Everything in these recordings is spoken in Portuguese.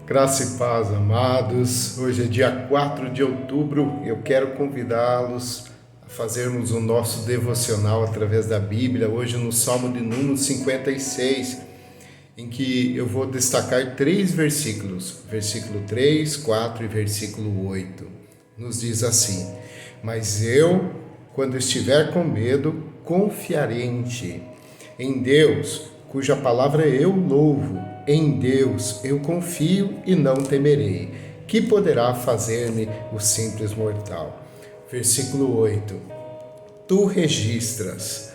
Graça e paz, amados. Hoje é dia 4 de outubro. Eu quero convidá-los a fazermos o nosso devocional através da Bíblia. Hoje no Salmo de número 56, em que eu vou destacar 3 versículos. Versículo 3, 4 e versículo 8. Nos diz assim: Mas eu, quando estiver com medo, confiarei em Ti. Em Deus, cuja palavra eu louvo, em Deus eu confio e não temerei. Que poderá fazer-me o simples mortal? Versículo 8. Tu registras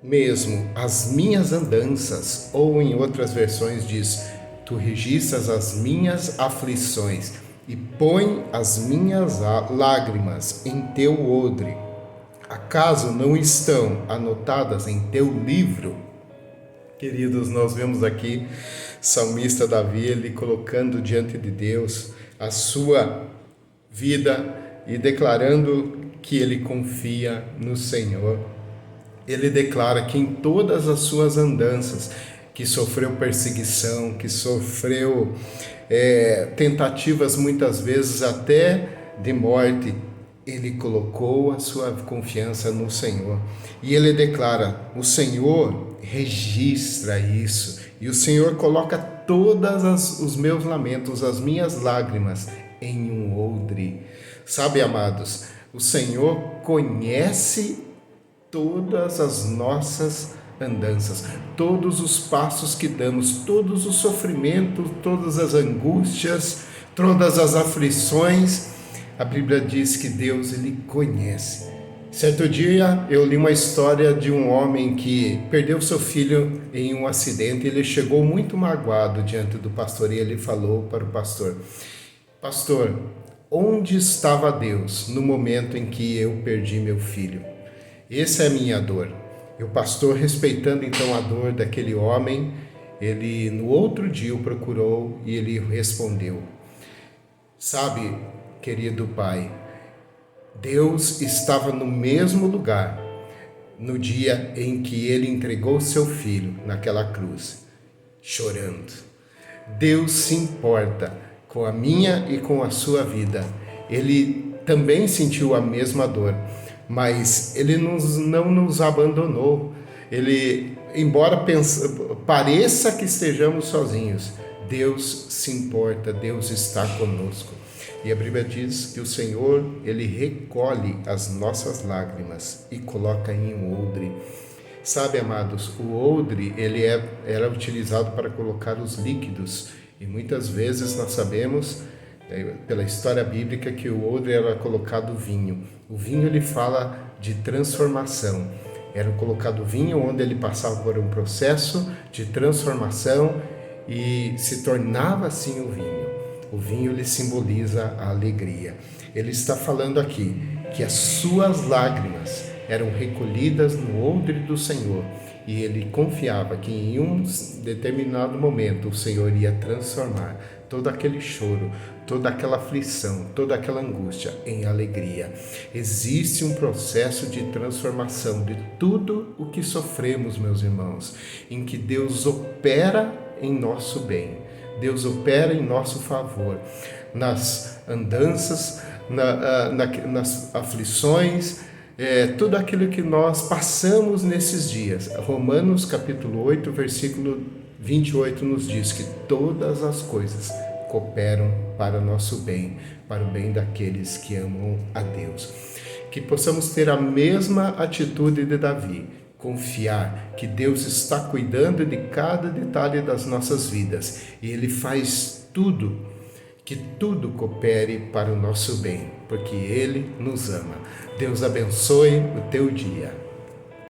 mesmo as minhas andanças, ou em outras versões diz, tu registras as minhas aflições e põe as minhas lágrimas em teu odre. Acaso não estão anotadas em teu livro? Queridos, nós vemos aqui salmista Davi, ele colocando diante de Deus a sua vida e declarando que ele confia no Senhor. Ele declara que em todas as suas andanças, que sofreu perseguição, que sofreu tentativas muitas vezes até de morte, ele colocou a sua confiança no Senhor. E ele declara, o Senhor registra isso. E o Senhor coloca todos os meus lamentos, as minhas lágrimas em um odre. Sabe, amados, o Senhor conhece todas as nossas andanças, todos os passos que damos, todos os sofrimentos, todas as angústias, todas as aflições. A Bíblia diz que Deus, ele conhece. Certo dia eu li uma história de um homem que perdeu seu filho em um acidente. Ele chegou muito magoado diante do pastor e ele falou para o pastor: Pastor, onde estava Deus no momento em que eu perdi meu filho? Essa é a minha dor. E o pastor, respeitando então a dor daquele homem, ele no outro dia o procurou e ele respondeu: Sabe, querido pai, Deus estava no mesmo lugar no dia em que ele entregou seu filho naquela cruz, chorando. Deus se importa com a minha e com a sua vida. Ele também sentiu a mesma dor, mas ele não nos abandonou. Ele, embora pareça que estejamos sozinhos, Deus se importa, Deus está conosco. E a Bíblia diz que o Senhor, ele recolhe as nossas lágrimas e coloca em um odre. Sabe, amados, o odre, ele era utilizado para colocar os líquidos. E muitas vezes nós sabemos, pela história bíblica, que o odre era colocado vinho. O vinho, ele fala de transformação. Era colocado vinho onde ele passava por um processo de transformação e se tornava assim o vinho. O vinho lhe simboliza a alegria. Ele está falando aqui que as suas lágrimas eram recolhidas no odre do Senhor e ele confiava que em um determinado momento o Senhor ia transformar todo aquele choro, toda aquela aflição, toda aquela angústia em alegria. Existe um processo de transformação de tudo o que sofremos, meus irmãos, em que Deus opera em nosso bem. Deus opera em nosso favor, nas andanças, nas aflições, tudo aquilo que nós passamos nesses dias. Romanos capítulo 8, versículo 28 nos diz que todas as coisas cooperam para o nosso bem, para o bem daqueles que amam a Deus. Que possamos ter a mesma atitude de Davi, confiar que Deus está cuidando de cada detalhe das nossas vidas e Ele faz tudo, que tudo coopere para o nosso bem, porque Ele nos ama. Deus abençoe o teu dia.